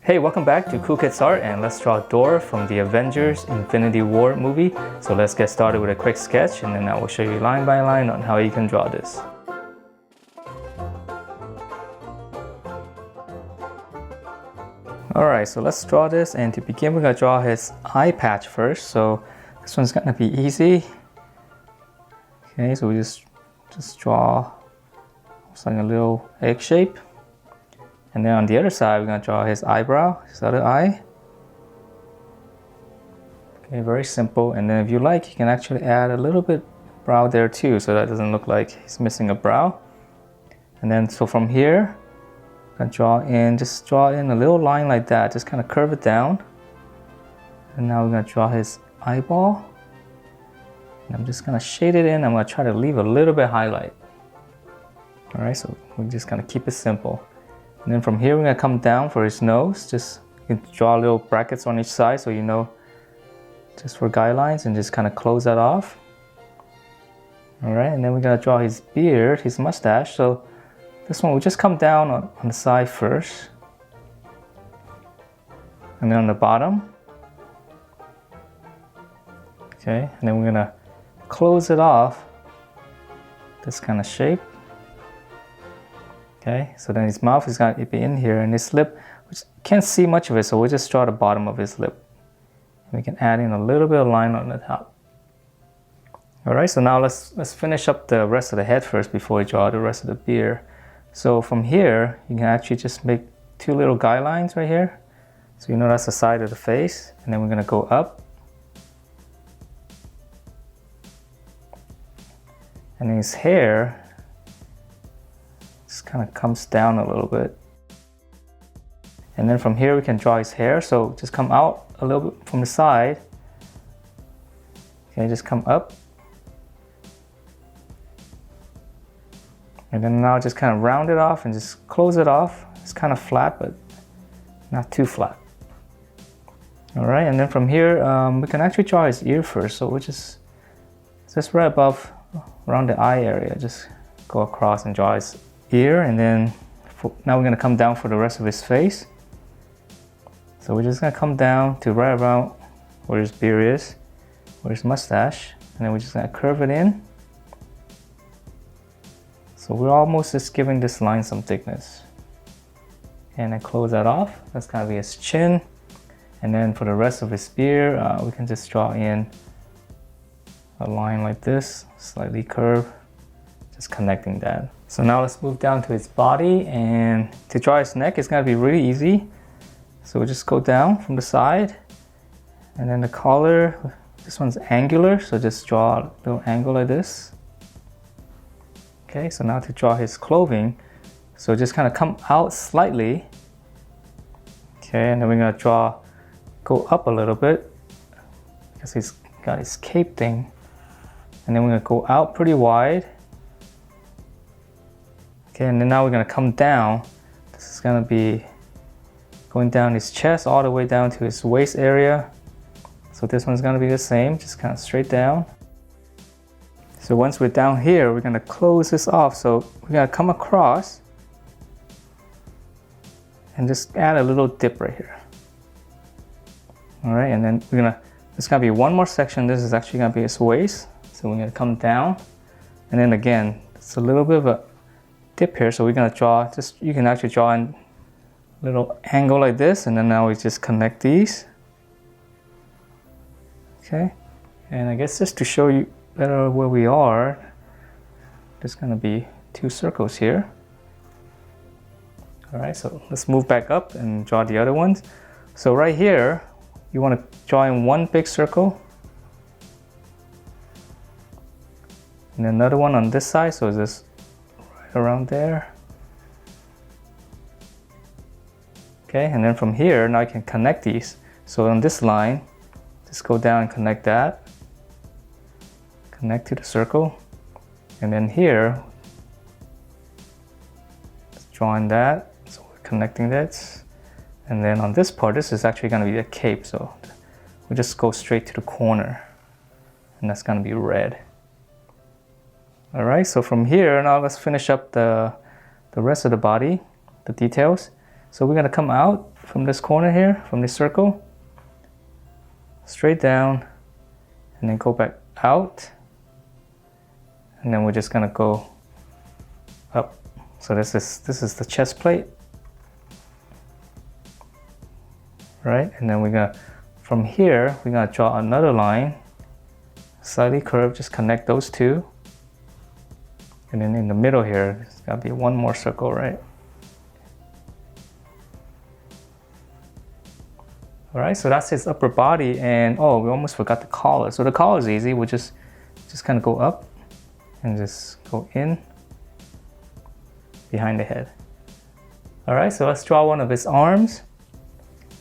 Hey, welcome back to Cool Kids Art, and let's draw Thor from the Avengers Infinity War movie. So let's get started with a quick sketch, and then I will show you line by line on how you can draw this. Alright, so let's draw this, and to begin we're going to draw his eye patch first. So this one's going to be easy. Okay, so we just draw like a little egg shape. And then on the other side, we're going to draw his eyebrow, his other eye. Okay, very simple. And then if you like, you can actually add a little bit brow there too, so that doesn't look like he's missing a brow. And then, so from here, I'm going to just draw in a little line like that, just kind of curve it down. And now we're going to draw his eyeball. And I'm just going to shade it in. I'm going to try to leave a little bit highlight. All right, so we just kind of keep it simple. And then from here, we're going to come down for his nose. Just you can draw little brackets on each side so you know, just for guidelines, and just kind of close that off. All right, and then we're going to draw his beard, his mustache. So this one will just come down on the side first. And then on the bottom. Okay, and then we're going to close it off this kind of shape. Okay, so then his mouth is going to be in here, and his lip, which can't see much of it, so we'll just draw the bottom of his lip. We can add in a little bit of line on the top. All right, so now let's finish up the rest of the head first before we draw the rest of the beard. So from here, you can actually just make two little guidelines right here. So you know that's the side of the face, and then we're going to go up. And his hair just kind of comes down a little bit. And then from here we can draw his hair. So just come out a little bit from the side. Okay, just come up. And then now just kind of round it off and just close it off. It's kind of flat, but not too flat. All right, and then from here, we can actually draw his ear first. So we'll just right above, around the eye area, just go across and draw his ear. And then now we're going to come down for the rest of his face. So we're just going to come down to right around where his beard is, where his mustache, and then we're just going to curve it in. So we're almost just giving this line some thickness. And then close that off. That's going to be his chin. And then for the rest of his beard, we can just draw in a line like this, slightly curved, just connecting that. So now let's move down to his body, and to draw his neck, it's going to be really easy. So we'll just go down from the side, and then the collar, this one's angular, so just draw a little angle like this. Okay, so now to draw his clothing, so just kind of come out slightly. Okay, and then we're going to go up a little bit, because he's got his cape thing. And then we're going to go out pretty wide. Okay, and then now we're going to come down. This is going to be going down his chest all the way down to his waist area. So this one's going to be the same, just kind of straight down. So once we're down here, we're going to close this off. So we're going to come across and just add a little dip right here. All right, and then there's going to be one more section. This is actually going to be his waist. So we're going to come down, and then again, it's a little bit of a dip here. So we're going to draw, you can actually draw in a little angle like this, and then now we just connect these. Okay, and I guess just to show you better where we are, there's going to be two circles here. All right, so let's move back up and draw the other ones. So right here, you want to draw in one big circle, and another one on this side, so just right around there. Okay, and then from here, now I can connect these. So on this line, just go down and connect that. Connect to the circle. And then here, just drawing that. So we're connecting that. And then on this part, this is actually going to be a cape. So we just go straight to the corner. And that's going to be red. All right, so from here, now let's finish up the rest of the body, the details. So we're going to come out from this corner here, from this circle, straight down, and then go back out, and then we're just gonna go up. So this is the chest plate, right? And then we're gonna, from here, we're gonna draw another line, slightly curved, just connect those two. And then in the middle here, there's gotta be one more circle, right? All right, so that's his upper body, and oh, we almost forgot the collar. So the collar is easy. We'll just kind of go up and just go in behind the head. All right, so let's draw one of his arms.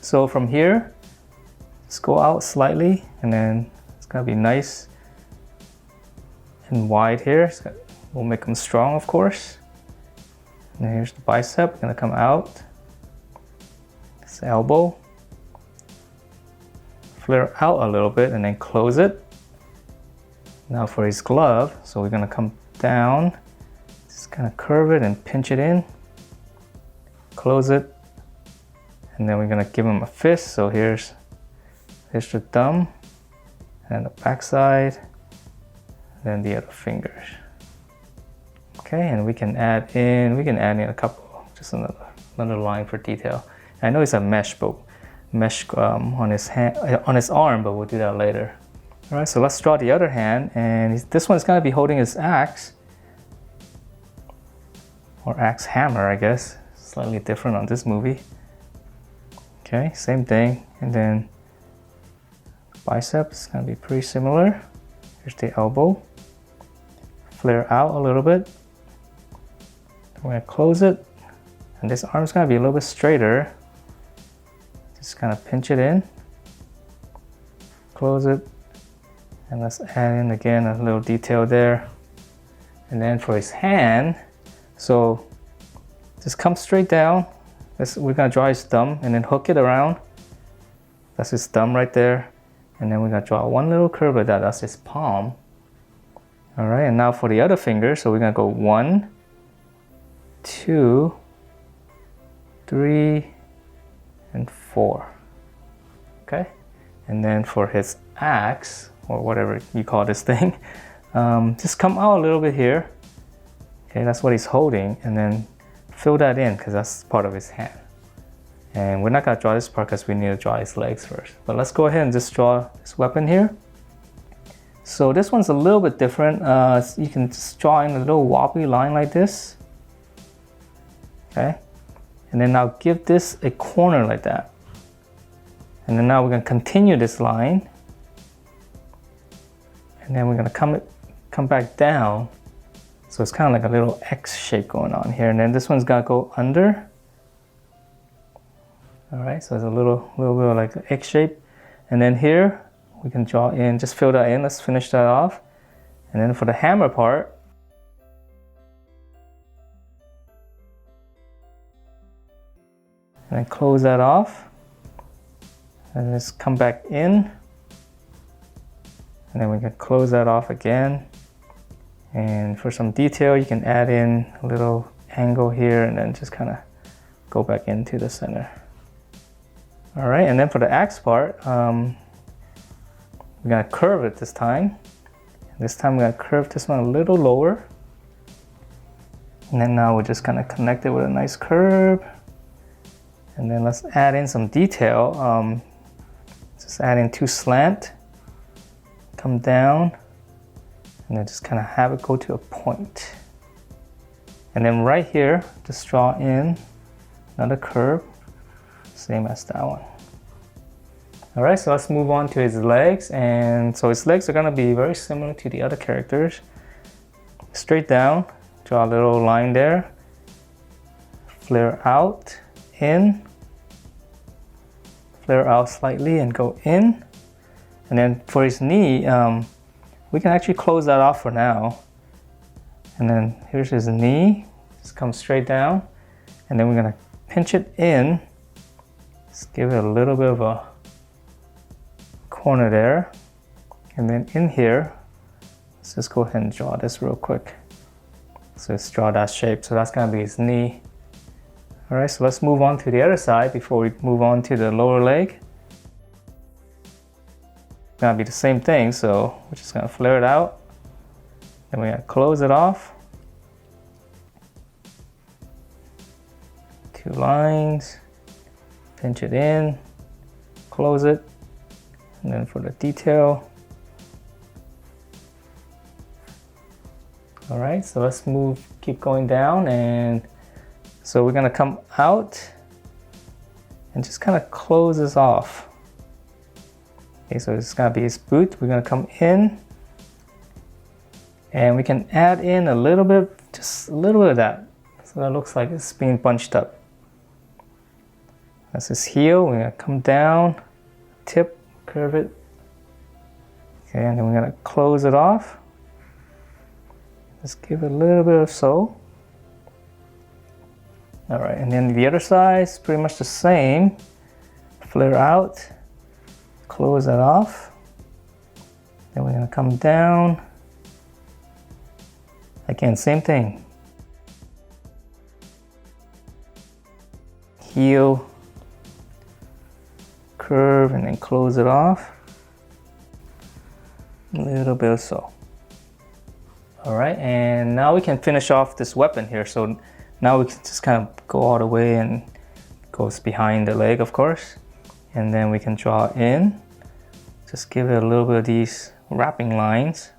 So from here, just go out slightly, and then it's gonna be nice and wide here. We'll make them strong, of course. And here's the bicep, gonna come out. This elbow. Flare out a little bit and then close it. Now for his glove, so we're gonna come down, just kind of curve it and pinch it in, close it, and then we're gonna give him a fist. So here's the thumb and the back side, then the other fingers. Okay, and we can add in a couple, just another line for detail. I know it's a mesh on his hand, on his arm, but we'll do that later. All right, so let's draw the other hand, and this one's gonna be holding his axe, or axe hammer, I guess. Slightly different on this movie. Okay, same thing, and then biceps gonna be pretty similar. Here's the elbow. Flare out a little bit. We're gonna close it, and this arm's gonna be a little bit straighter. Just kind of pinch it in, close it, and let's add in again a little detail there. And then for his hand, so just come straight down. We're gonna draw his thumb and then hook it around. That's his thumb right there. And then we're gonna draw one little curve like that. That's his palm. All right, and now for the other finger, so we're gonna go 1, 2, 3, and 4. Okay, and then for his axe, or whatever you call this thing, just come out a little bit here. Okay, that's what he's holding, and then fill that in because that's part of his hand. And we're not gonna draw this part because we need to draw his legs first. But let's go ahead and just draw this weapon here. So this one's a little bit different. You can just draw in a little wobbly line like this. Okay, and then now give this a corner like that. And then now we're gonna continue this line. And then we're gonna come back down. So it's kind of like a little X shape going on here. And then this one's gotta go under. All right, so it's a little bit of like an X shape. And then here, we can draw in, just fill that in. Let's finish that off. And then for the hammer part, and then close that off. And just come back in. And then we can close that off again. And for some detail, you can add in a little angle here and then just kind of go back into the center. All right, and then for the axe part, we're gonna curve it this time. This time we're gonna curve this one a little lower. And then now we're just gonna connect it with a nice curve. And then let's add in some detail. Just add in 2 slant, come down, and then just kind of have it go to a point. And then right here, just draw in another curve, same as that one. All right, so let's move on to his legs. And so his legs are gonna be very similar to the other characters. Straight down, draw a little line there, flare out, in, flare out slightly and go in. And then for his knee, we can actually close that off for now. And then here's his knee, just come straight down. And then we're gonna pinch it in, just give it a little bit of a corner there. And then in here, let's just go ahead and draw this real quick. So let's draw that shape. So that's gonna be his knee. All right, so let's move on to the other side before we move on to the lower leg. It's gonna be the same thing, so we're just gonna flare it out. Then we're gonna close it off. 2 lines, pinch it in, close it, and then for the detail. All right, so let's keep going down, and so we're gonna come out and just kind of close this off. Okay, so it's gonna be his boot. We're gonna come in, and we can add in a little bit, just a little bit of that, so that looks like it's being bunched up. That's his heel. We're gonna come down, tip, curve it. Okay, and then we're gonna close it off. Just give it a little bit of so. All right, and then the other side is pretty much the same. Flare out, close that off. Then we're gonna come down. Again, same thing. Heel, curve, and then close it off. A little bit of so. All right, and now we can finish off this weapon here. So now we can just kind of go all the way and goes behind the leg, of course. And then we can draw in. Just give it a little bit of these wrapping lines.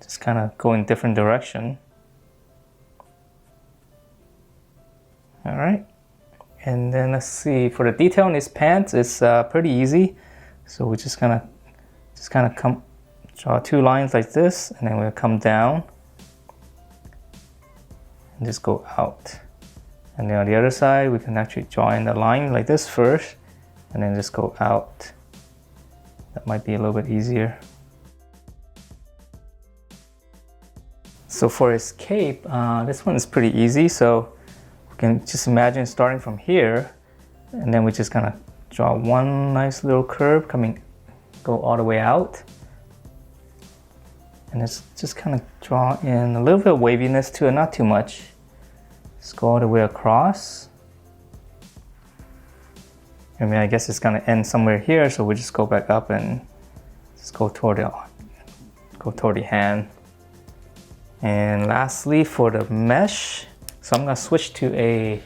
Just kind of go in different direction. All right, and then let's see, for the detail in his pants, it's pretty easy. So we just kind of come draw 2 lines like this, and then we'll come down and just go out. And then on the other side, we can actually draw in the line like this first, and then just go out. That might be a little bit easier. So for his cape, this one is pretty easy. So we can just imagine starting from here, and then we just kind of draw one nice little curve go all the way out. And it's just kind of draw in a little bit of waviness to it, not too much. Just go all the way across. I mean, I guess it's gonna end somewhere here, so we just go back up and just go toward the hand. And lastly, for the mesh, so I'm gonna switch to a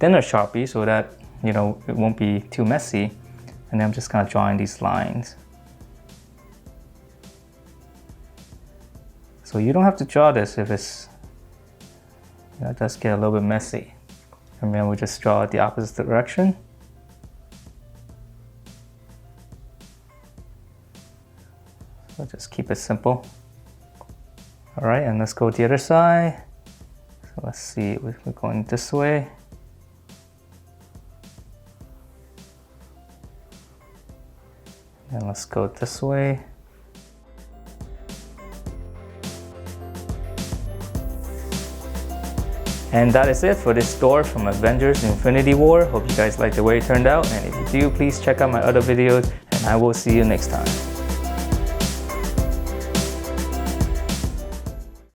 thinner Sharpie so that, you know, it won't be too messy. And then I'm just gonna draw in these lines. So you don't have to draw this if it's, you know, it does get a little bit messy. And then we just draw it the opposite direction. So just keep it simple. All right, and let's go to the other side. So let's see, we're going this way. And let's go this way. And that is it for this Thor from Avengers Infinity War. Hope you guys liked the way it turned out. And if you do, please check out my other videos, and I will see you next time.